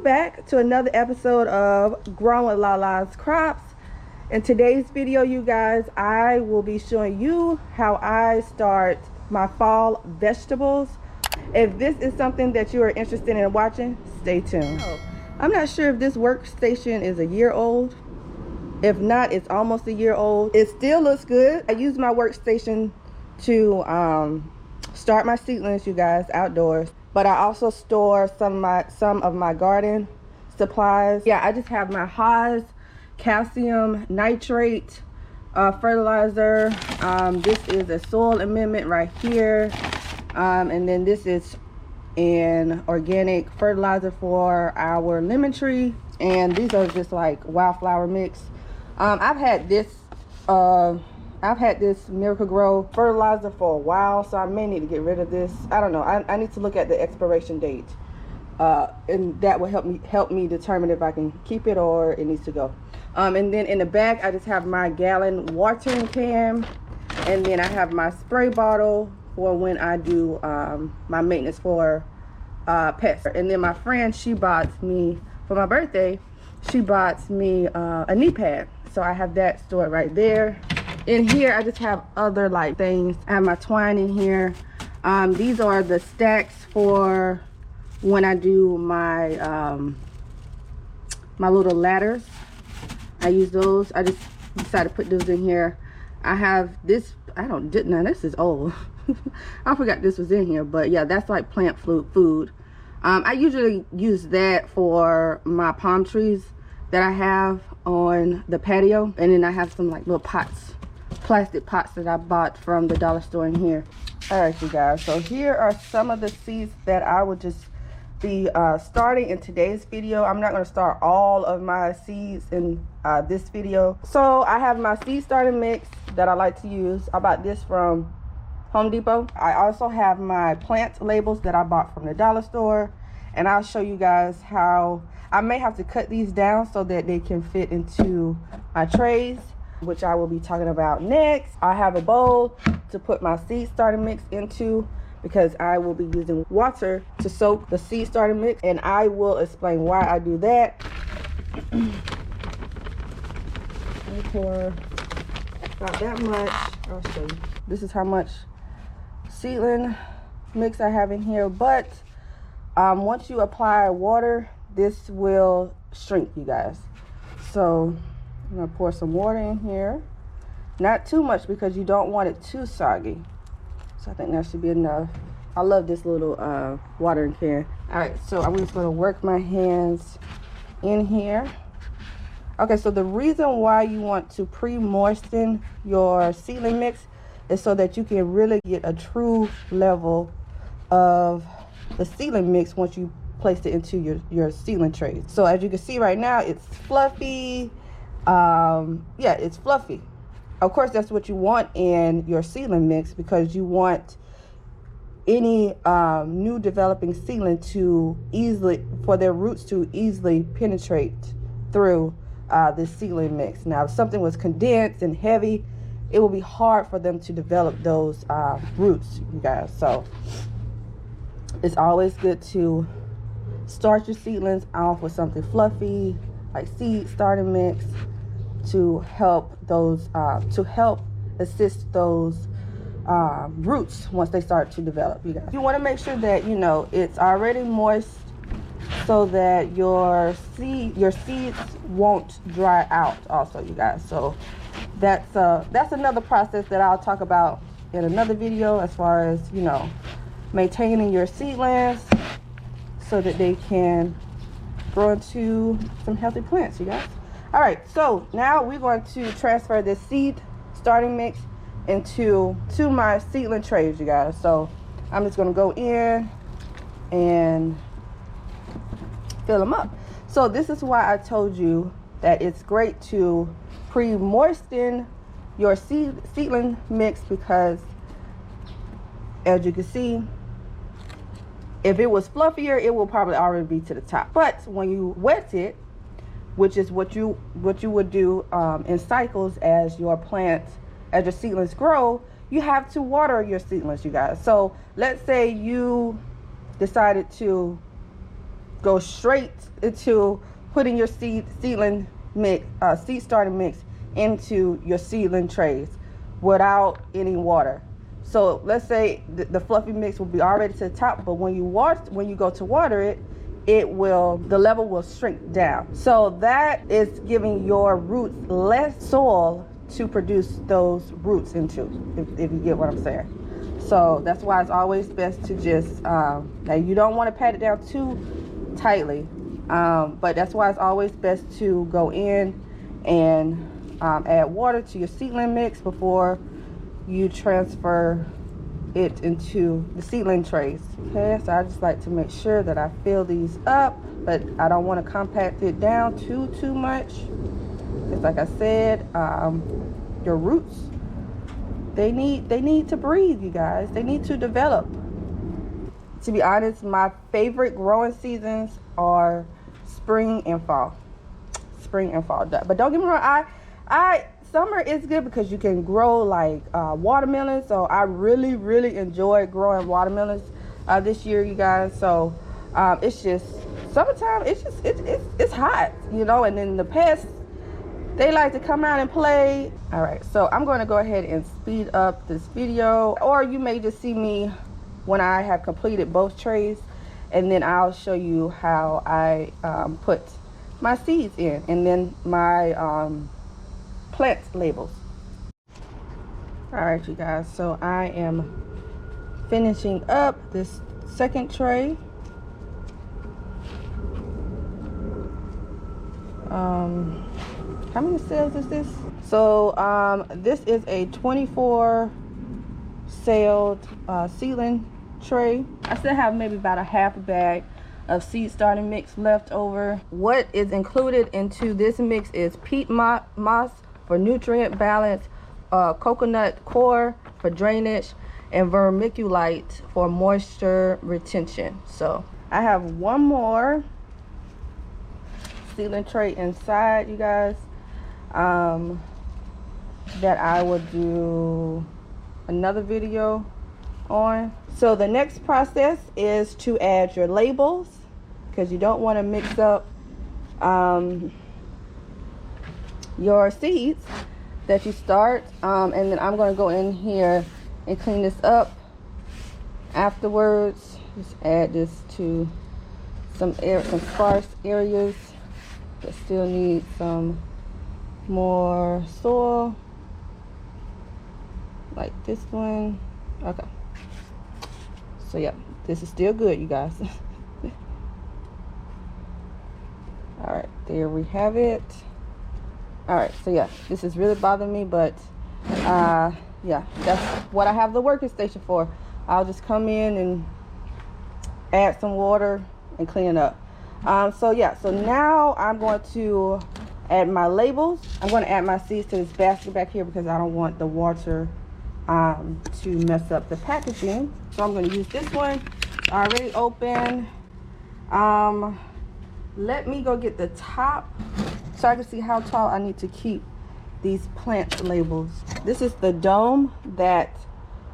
back to another episode of Growing with Lalascrops. In today's video, you guys, I will be showing you how I start my fall vegetables. If this is something that you are interested in watching, stay tuned. I'm not sure if this workstation is a year old. If not, it's almost a year old. It still looks good. I use my workstation to start my seedlings, you guys, outdoors. But I also store some of my garden supplies. Yeah, I just have my Haas calcium nitrate fertilizer. This is a soil amendment right here. And then this is an organic fertilizer for our lemon tree. And these are just like wildflower mix. I've had this Miracle Grow fertilizer for a while, so I may need to get rid of this. I don't know. I need to look at the expiration date, and that will help me determine if I can keep it or it needs to go. And then in the back, I just have my gallon watering can, and then I have my spray bottle for when I do my maintenance for pests. And then my friend, she bought me for my birthday. She bought me a knee pad, so I have that stored right there. In here, I just have other like things. I have my twine in here. These are the stacks for when I do my my little ladders. I use those. I just decided to put those in here. I have this. Now this is old. I forgot this was in here, but yeah, that's like plant food. I usually use that for my palm trees that I have on the patio, and then I have some like little pots, plastic pots that I bought from the dollar store in here. All right, you guys, so here are some of the seeds that I would just be starting in today's video. I'm not going to start all of my seeds in this video. So I have my seed starting mix that I like to use. I bought this from Home Depot. I also have my plant labels that I bought from the dollar store, and I'll show you guys how I may have to cut these down so that they can fit into my trays, which I will be talking about next. I have a bowl to put my seed starting mix into because I will be using water to soak the seed starting mix, and I will explain why I do that. Pour about that much. I'll show you. This is how much seedling mix I have in here, but once you apply water, this will shrink, you guys. So I'm gonna pour some water in here, not too much because you don't want it too soggy. So I think that should be enough. I love this little watering can. All right, so I'm just gonna work my hands in here. Okay, so the reason why you want to pre-moisten your seedling mix is so that you can really get a true level of the seedling mix once you place it into your seedling trays. So as you can see right now, it's fluffy. Yeah, it's fluffy. Of course, that's what you want in your seedling mix because you want any new developing seedling for their roots to easily penetrate through this seedling mix. Now, if something was condensed and heavy, it will be hard for them to develop those roots, you guys. So it's always good to start your seedlings off with something fluffy like seed starting mix to help those assist those roots once they start to develop, you guys. You want to make sure that it's already moist so that your seeds won't dry out also, you guys. So that's another process that I'll talk about in another video as far as maintaining your seedlings so that they can grow into some healthy plants, you guys. All right, so now we're going to transfer this seed starting mix into my seedling trays, you guys. So I'm just going to go in and fill them up. So this is why I told you that it's great to pre-moisten your seedling mix, because as you can see, if it was fluffier, it will probably already be to the top. But when you wet it, which is what you would do in cycles as your seedlings grow, you have to water your seedlings, you guys. So let's say you decided to go straight into putting your seed starting mix into your seedling trays without any water. So let's say the fluffy mix will be already to the top, but when you go to water it, the level will shrink down. So that is giving your roots less soil to produce those roots into, if you get what I'm saying. So that's why it's always best to just, now you don't want to pat it down too tightly, but that's why it's always best to go in and add water to your seedling mix before you transfer it into the seedling trays. Okay, so I just like to make sure that I fill these up, but I don't want to compact it down too much. Because like I said, your roots, they need to breathe, you guys. They need to develop. To be honest, my favorite growing seasons are spring and fall. Spring and fall. But don't get me wrong, summer is good because you can grow like watermelons. So I really enjoyed growing watermelons this year, you guys. So it's just summertime. It's hot, you know. And then the pests, they like to come out and play. All right, so I'm going to go ahead and speed up this video, or you may just see me when I have completed both trays, and then I'll show you how I put my seeds in, and then my plant labels. All right, you guys, so I am finishing up this second tray. How many cells is this? So this is a 24 celled seedling tray. I still have maybe about a half a bag of seed starting mix left over. What is included into this mix is peat moss for nutrient balance, coconut coir for drainage, and vermiculite for moisture retention. So I have one more seedling tray inside, you guys, that I will do another video on. So the next process is to add your labels, because you don't want to mix up your seeds that you start, and then I'm going to go in here and clean this up afterwards. Just add this to some sparse areas that still need some more soil, like this one. Okay, so yeah, this is still good, you guys. All right, there we have it. All right, so yeah, this is really bothering me, but yeah, that's what I have the working station for. I'll just come in and add some water and clean it up. So yeah, so now I'm going to add my labels. I'm going to add my seeds to this basket back here because I don't want the water to mess up the packaging. So I'm going to use this one, already open. Let me go get the top so I can see how tall I need to keep these plant labels. This is the dome that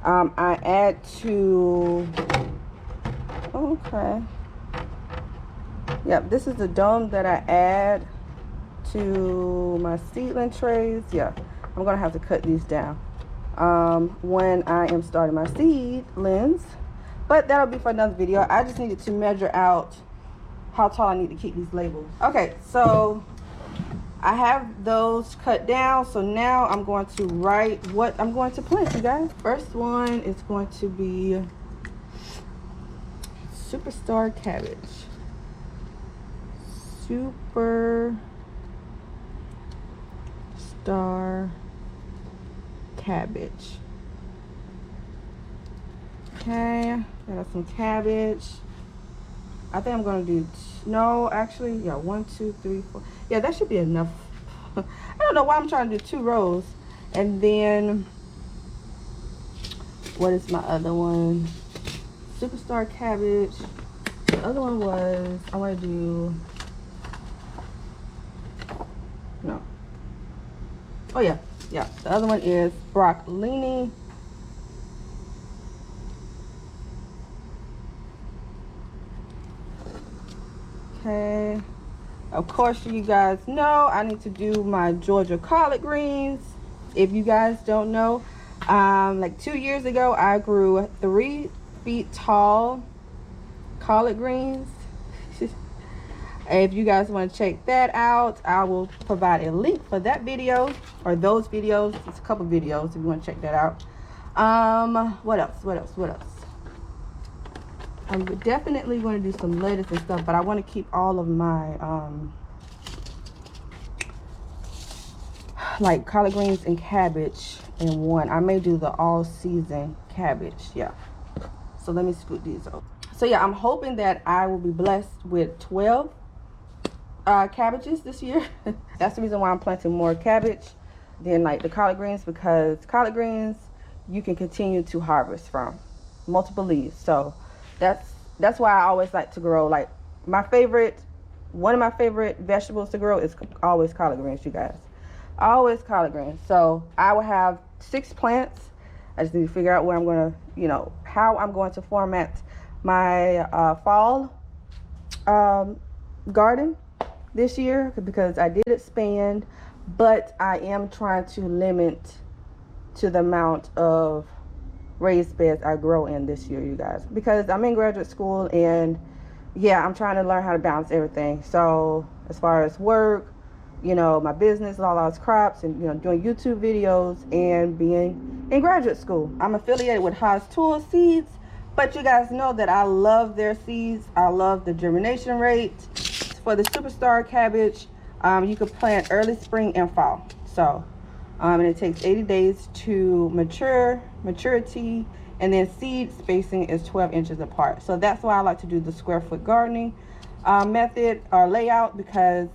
I add to, okay. Yeah, this is the dome that I add to my seedling trays. Yeah, I'm gonna have to cut these down when I am starting my seedlings, but that'll be for another video. I just needed to measure out how tall I need to keep these labels. Okay, so I have those cut down. So now I'm going to write what I'm going to plant, you guys. First one is going to be superstar cabbage. Superstar cabbage. Okay, got some cabbage. I think I'm gonna do, no, actually, yeah, 1, 2, 3, 4. Yeah, that should be enough. I don't know why I'm trying to do 2 rows. And then, what is my other one? Superstar cabbage. The other one was, I want to do, no. Oh yeah, yeah. The other one is broccolini. Okay. Of course, you guys know I need to do my Georgia collard greens. If you guys don't know, like 2 years ago, I grew 3 feet tall collard greens. If you guys want to check that out, I will provide a link for that video or those videos. It's a couple videos if you want to check that out. What else? I'm definitely going to do some lettuce and stuff, but I want to keep all of my like collard greens and cabbage in one. I may do the all season cabbage. Yeah. So let me scoot these up. So yeah, I'm hoping that I will be blessed with 12 cabbages this year. That's the reason why I'm planting more cabbage than like the collard greens, because collard greens you can continue to harvest from multiple leaves. So that's why I always like to grow, like one of my favorite vegetables to grow is always collard greens, you guys. Always collard greens. So I will have 6 plants. I just need to figure out where I'm going to, how I'm going to format my fall garden this year, because I did expand, but I am trying to limit to the amount of raised beds I grow in this year, you guys, because I'm in graduate school, and yeah, I'm trying to learn how to balance everything. So as far as work, my business, Lalascrops, and doing YouTube videos, and being in graduate school. I'm affiliated with Haas Tool Seeds, but you guys know that I love their seeds. I love the germination rate. For the superstar cabbage, you could plant early spring and fall. So and it takes 80 days to maturity, and then seed spacing is 12 inches apart. So that's why I like to do the square foot gardening method or layout, because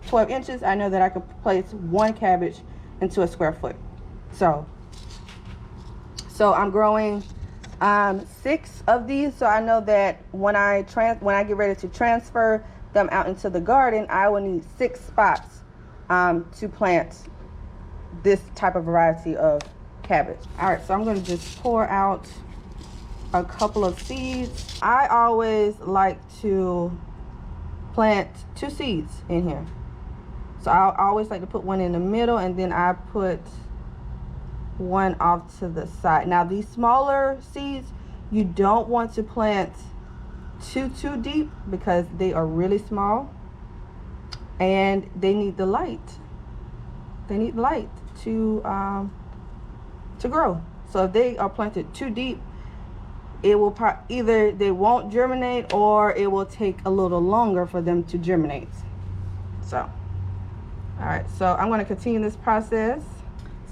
12 inches, I know that I could place 1 cabbage into a square foot. So I'm growing 6 of these. So I know that when I get ready to transfer them out into the garden, I will need 6 spots to plant this type of variety of cabbage. All right, so I'm going to just pour out a couple of seeds. I always like to plant 2 seeds in here. So I always like to put one in the middle, and then I put one off to the side. Now these smaller seeds, you don't want to plant too deep, because they are really small and they need the light. They need light to grow. So if they are planted too deep, it will either they won't germinate, or it will take a little longer for them to germinate. So all right, so I'm going to continue this process.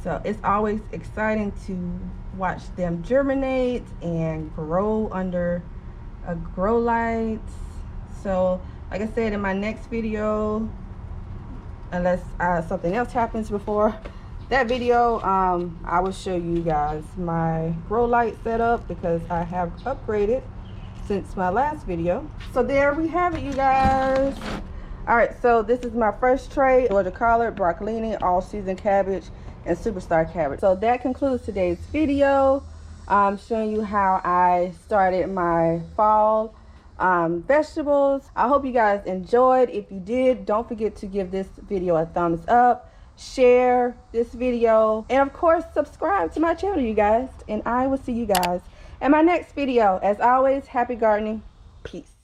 So it's always exciting to watch them germinate and grow under a grow light. So like I said, in my next video, unless something else happens before that video, I will show you guys my grow light setup, because I have upgraded since my last video. So there we have it, you guys. All right, so this is my first tray: Georgia collard, broccolini, all season cabbage, and superstar cabbage. So that concludes today's video. I'm showing you how I started my fall vegetables. I hope you guys enjoyed. If you did, don't forget to give this video a thumbs up, share this video, and of course subscribe to my channel, you guys. And I will see you guys in my next video. As always, happy gardening. Peace.